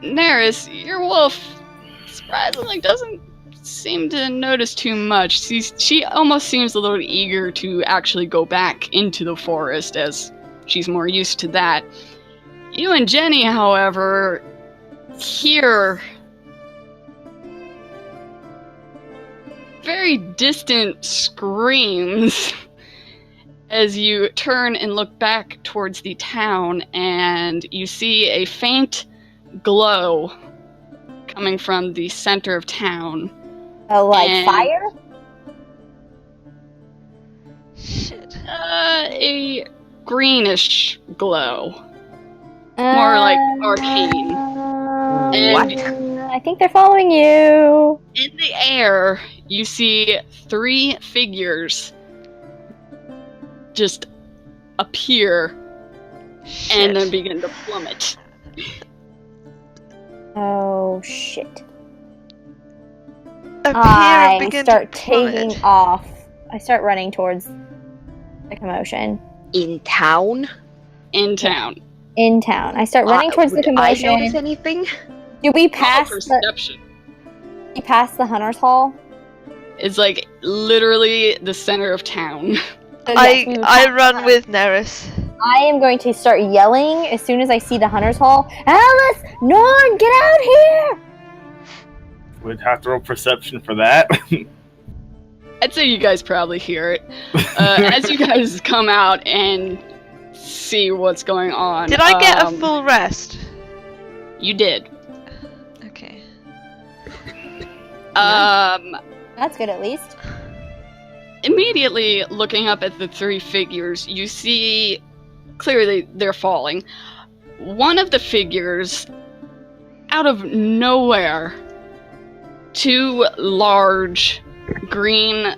Neris, your wolf surprisingly doesn't seem to notice too much. She almost seems a little eager to actually go back into the forest as she's more used to that. You and Jenny, however, hear very distant screams as you turn and look back towards the town, and you see a faint glow coming from the center of town. Oh, like fire? Shit. A greenish glow. More like arcane. And I think they're following you. in the air, you see 3 figures just appear and then begin to plummet. Oh, shit. Appear and I begin start to plummet. taking off. I start running towards the commotion. In town? In town. In town. I start running towards the Would I commotion. notice anything? Do we Roll pass the, perception. the Hunter's Hall? It's like literally the center of town. So yes, we would I pass run that. with Neris. I am going to start yelling as soon as I see the Hunter's Hall. Alice! Norn, get out here! We'd have to roll perception for that. I'd say you guys probably hear it. As you guys come out and see what's going on. Did I get a full rest? You did. Okay. That's good at least. Immediately looking up at the 3 figures, you see clearly they're falling. One of the figures, out of nowhere, 2 large green,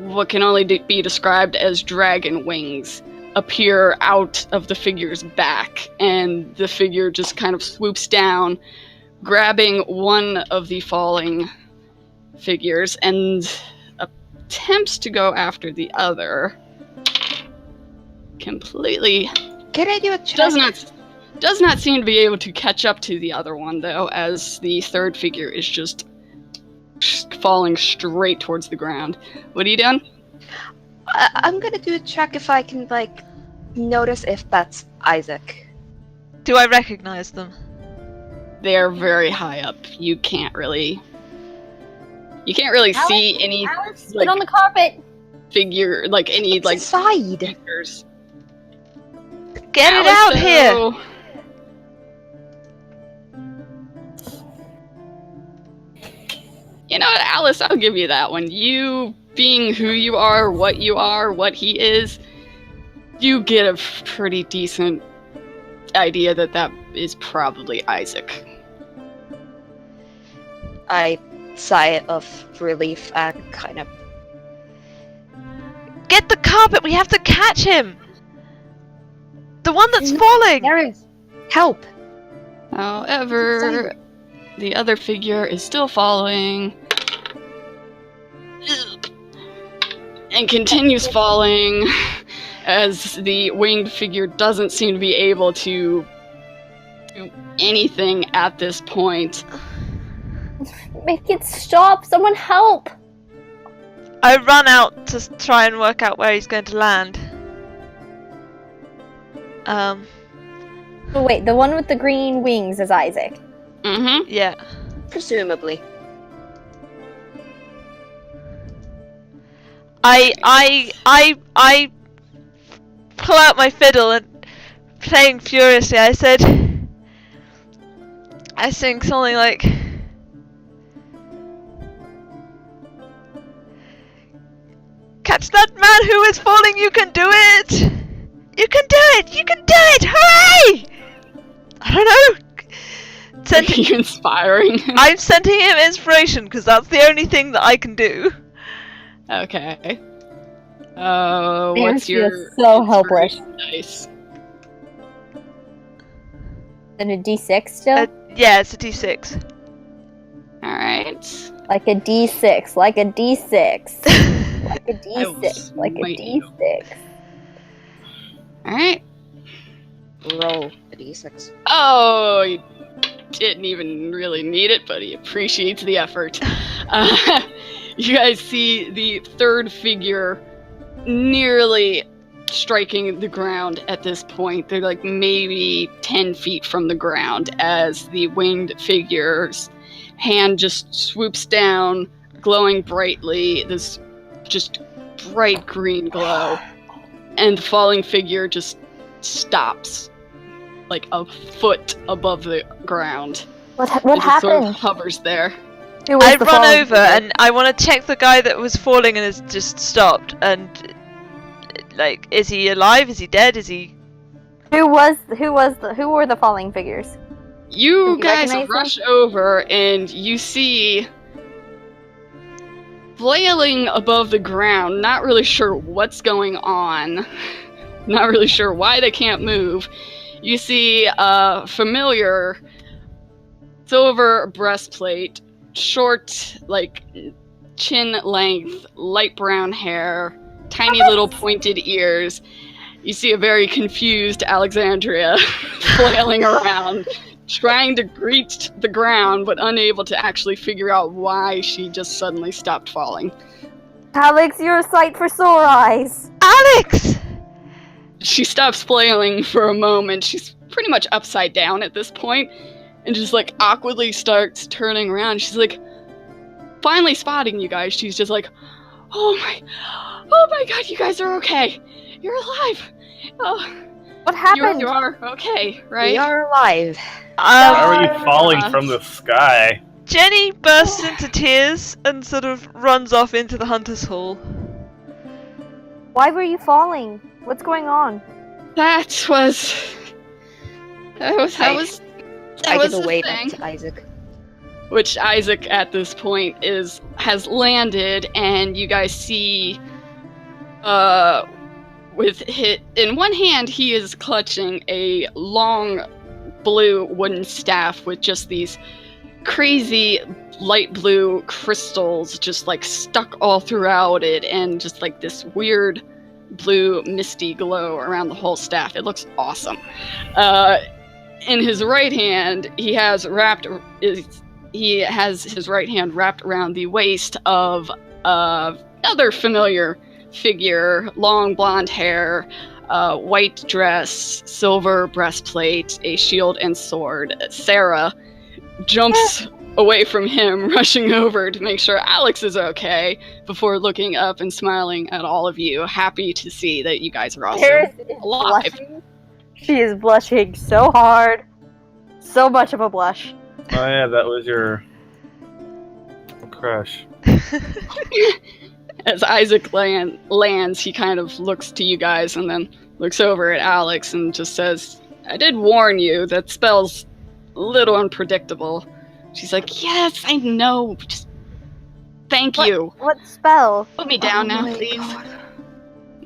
what can only be described as dragon wings, appear out of the figure's back, and the figure just kind of swoops down, grabbing one of the falling figures and attempts to go after the other. Completely Can I do a check? does not seem to be able to catch up to the other one, though, as the 3rd figure is just falling straight towards the ground. What are you doing? I'm gonna do a check if I can, notice if that's Isaac. Do I recognize them? They're very high up. You can't really see any Alice, sit on the carpet. figure, any It's inside. figures. Get it Alice, out here! though, You know what, Alice, I'll give you that one. You, being who you are, what he is, you get a pretty decent idea that is probably Isaac. I sigh of relief and kind of... Get the carpet! We have to catch him! The one that's falling! There is help! However, the other figure is still following. And continues falling as the winged figure doesn't seem to be able to do anything at this point. Make it stop. Someone help. I run out to try and work out where he's going to land. Oh, wait, the one with the green wings is Isaac. Mm-hmm. Yeah. Presumably. I pull out my fiddle and playing furiously, I sing something like, catch that man who is falling, you can do it! You can do it! You can do it! Hooray! I don't know. Are you inspiring? I'm sending him inspiration because that's the only thing that I can do. Okay. What's feels your so helpless. inspiration dice? And a D6 still? Yeah, it's a D6. Alright. Like a D6, like a D6. Like a I will D6, like a smite you. D6. Alright. roll a d6. Oh, he didn't even really need it, but he appreciates the effort. You guys see the third figure nearly striking the ground at this point. They're like maybe 10 feet from the ground as the winged figure's hand just swoops down, glowing brightly, this just bright green glow. And the falling figure just stops, like a foot above the ground. What It just sort of happened? hovers there. Who was I the run falling over figure? and I want to check the guy that was falling and has just stopped. And like, is he alive? Is he dead? Is he? Who were the falling figures? You Did you guys recognize rush over and you see flailing above the ground, not really sure what's going on, not really sure why they can't move. You see a familiar silver breastplate, short, like chin length, light brown hair, tiny little pointed ears. You see a very confused Alexandria flailing around, trying to reach the ground, but unable to actually figure out why she just suddenly stopped falling. Alex, you're a sight for sore eyes. Alex! She stops flailing for a moment. She's pretty much upside down at this point, and just like awkwardly starts turning around. She's like, finally spotting you guys. She's just like, oh my god, you guys are okay. You're alive. Oh, What happened? you are okay, right? We are alive. Why were you falling from the sky? Jenny bursts into tears and sort of runs off into the Hunter's Hall. Why were you falling? What's going on? That was I was give a the wave thing. up to Isaac. Which Isaac at this point has landed, and you guys see in one hand he is clutching a long blue wooden staff with just these crazy light blue crystals just like stuck all throughout it, and just like this weird blue misty glow around the whole staff. It looks awesome. In his right hand he has his right hand wrapped around the waist of another familiar figure, long blonde hair, white dress, silver breastplate, a shield and sword. Sarah jumps away from him, rushing over to make sure Alex is okay, before looking up and smiling at all of you, happy to see that you guys are also Paris is alive. blushing. She is blushing so hard. So much of a blush. Oh yeah, that was your crush. As Isaac lands, he kind of looks to you guys and then looks over at Alex and just says, I did warn you, that spell's a little unpredictable. She's like, yes, I know, just thank you. What spell? Put me down now, my please. God.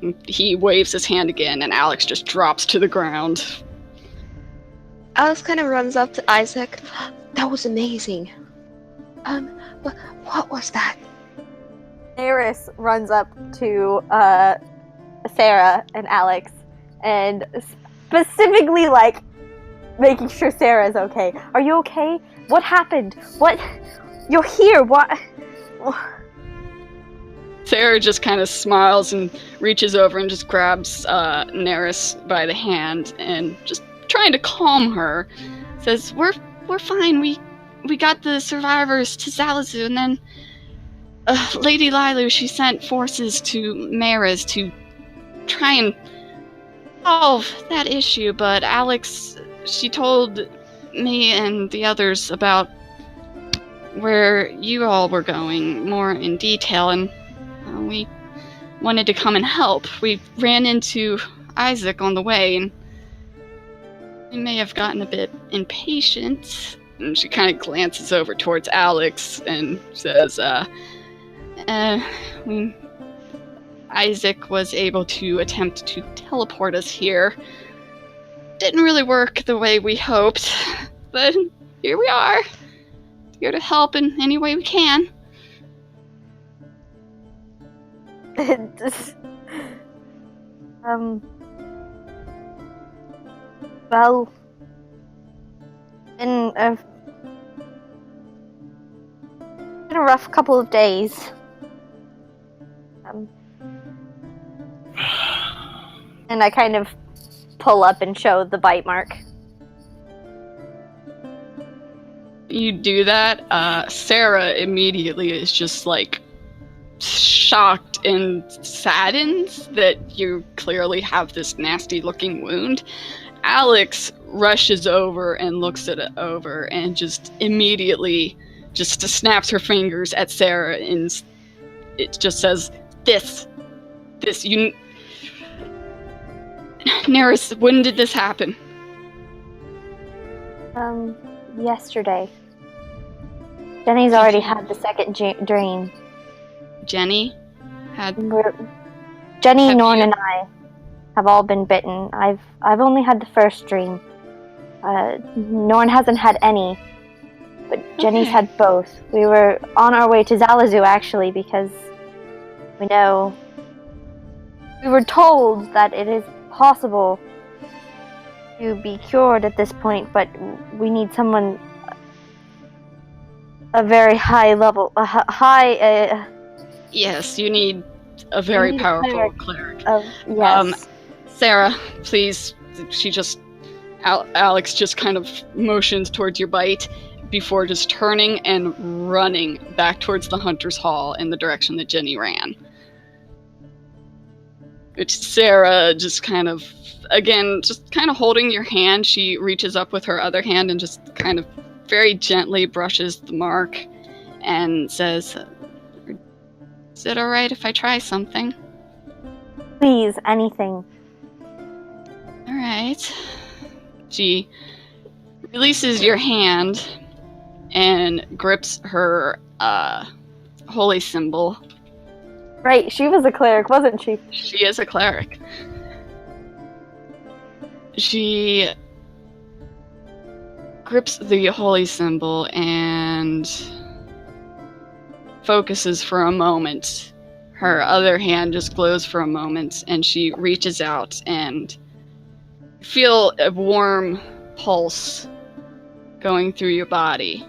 And he waves his hand again and Alex just drops to the ground. Alice kind of runs up to Isaac. That was amazing. What was that? Eris runs up to Sarah and Alex and specifically like making sure Sarah's okay. Are you okay? What happened? What? You're here. What? Sarah just kind of smiles and reaches over and just grabs Neris by the hand and just trying to calm her, says, We're fine. We got the survivors to Zalazu, and then Lady Lilu, she sent forces to Maris to try and solve that issue, but Alex, she told me and the others about where you all were going more in detail, and we wanted to come and help. We ran into Isaac on the way, and we may have gotten a bit impatient. And she kind of glances over towards Alex and says, Isaac was able to attempt to teleport us here. Didn't really work the way we hoped, but here we are. Here to help in any way we can. Well, been a rough couple of days. And I kind of pull up and show the bite mark. You do that, Sarah immediately is just like shocked and saddened that you clearly have this nasty looking wound. Alex rushes over and looks it over and just immediately just snaps her fingers at Sarah and it just says, this, you... Neris, when did this happen? Yesterday. Jenny's already had the second dream. Jenny had... Jenny, Have Norn, you- and I have all been bitten. I've only had the first dream. Norn hasn't had any, but Jenny's Okay. had both. We were on our way to Zalazu, actually, because we were told that it is possible to be cured at this point, but we need someone a very high level, Yes, you need a very need a powerful cleric. cleric. Yes. Sarah, please. Alex just kind of motions towards your bite before just turning and running back towards the Hunter's Hall in the direction that Jenny ran. Which Sarah just kind of, again, just kind of holding your hand, she reaches up with her other hand and just kind of very gently brushes the mark and says, is it alright if I try something? Please, anything. Alright. She releases your hand and grips her holy symbol. Right, she was a cleric, wasn't she? She is a cleric. She grips the holy symbol and focuses for a moment. Her other hand just glows for a moment, and she reaches out and feel a warm pulse going through your body.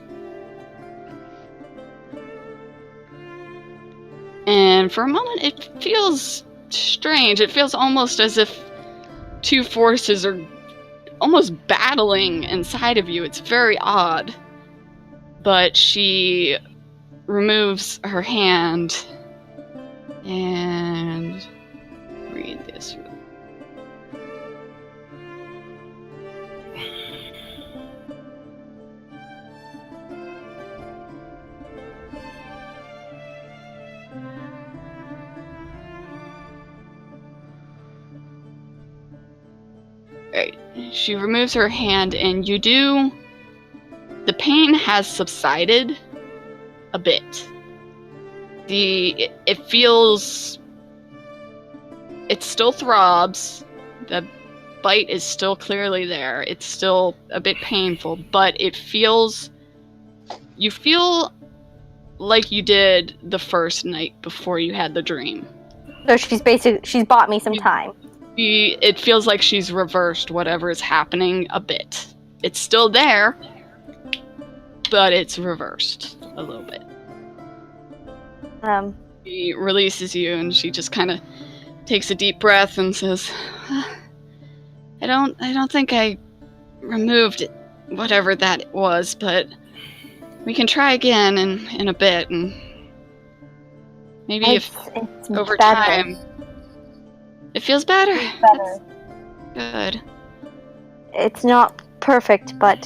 And for a moment, it feels strange. It feels almost as if two forces are almost battling inside of you. It's very odd. But she removes her hand and read this. Right. She removes her hand, and you do. The pain has subsided a bit. It feels. It still throbs. The bite is still clearly there. It's still a bit painful, but it feels. You feel like you did the first night before you had the dream. So she's bought me some time. It feels like she's reversed whatever is happening a bit. It's still there, but it's reversed a little bit. She releases you, and she just kind of takes a deep breath and says, I don't think I removed it, whatever that was, but we can try again in a bit, and maybe if It's over better. time it feels better. It's better. That's good. It's not perfect, but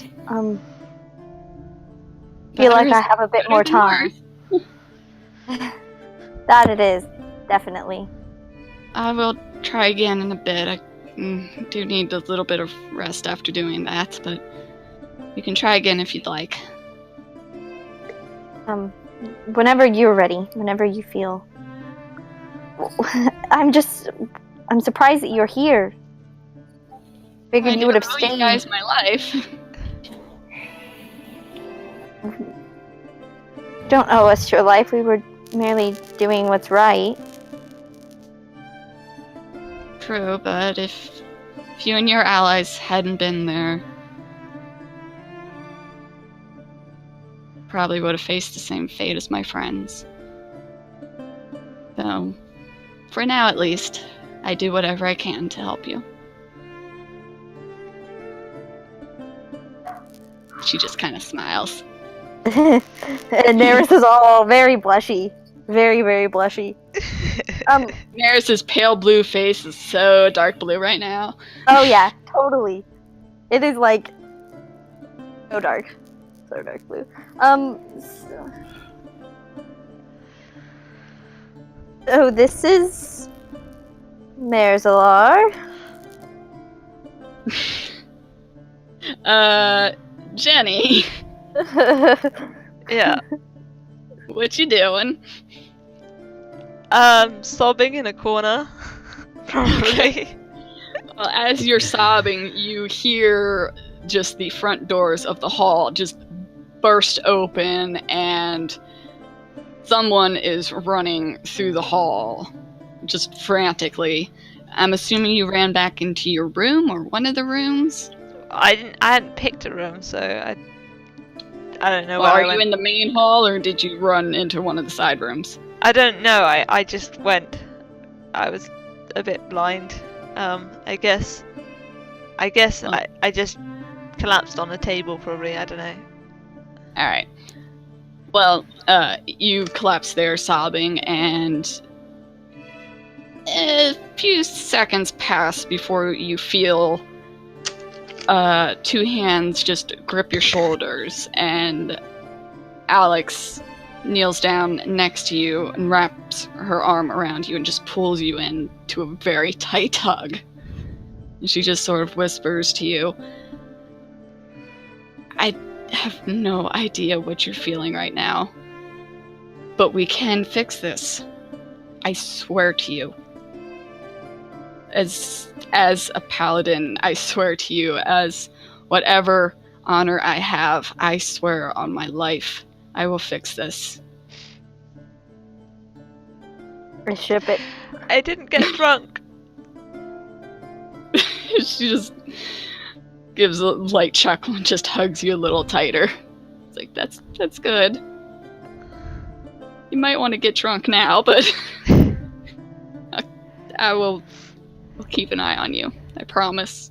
feel like I have a bit more time. That it is, definitely. I will try again in a bit. I do need a little bit of rest after doing that, but you can try again if you'd like. Whenever you're ready, whenever you feel. I'm surprised that you're here. Figured you would have stayed. You guys my life. Don't owe us your life. We were merely doing what's right. True, but if If you and your allies hadn't been there, probably would have faced the same fate as my friends. So, for now at least, I do whatever I can to help you. She just kind of smiles. And Neris is all very blushy. Very, very blushy. Neris's pale blue face is so dark blue right now. Oh yeah, totally. It is like so dark. So dark blue. So this is Merzalar. Jenny, Yeah. what you doing? Sobbing in a corner. Probably. Well, as you're sobbing, you hear just the front doors of the hall just burst open, and someone is running through the hall, just frantically. I'm assuming you ran back into your room or one of the rooms. I hadn't picked a room, so I don't know Well, where are I went. you in the main hall, or did you run into one of the side rooms? I don't know. I just went. I was a bit blind. I guess Oh. I just collapsed on the table. Probably. I don't know. All right. Well, you collapse there, sobbing, and a few seconds pass before you feel two hands just grip your shoulders, and Alex kneels down next to you and wraps her arm around you and just pulls you into a very tight hug. And she just sort of whispers to you, I have no idea what you're feeling right now, but we can fix this. I swear to you. As a paladin, I swear to you, as whatever honor I have, I swear on my life, I will fix this. I ship it. I didn't get drunk. She just gives a light chuckle and just hugs you a little tighter. It's like, that's good. You might want to get drunk now, but I will keep an eye on you. I promise.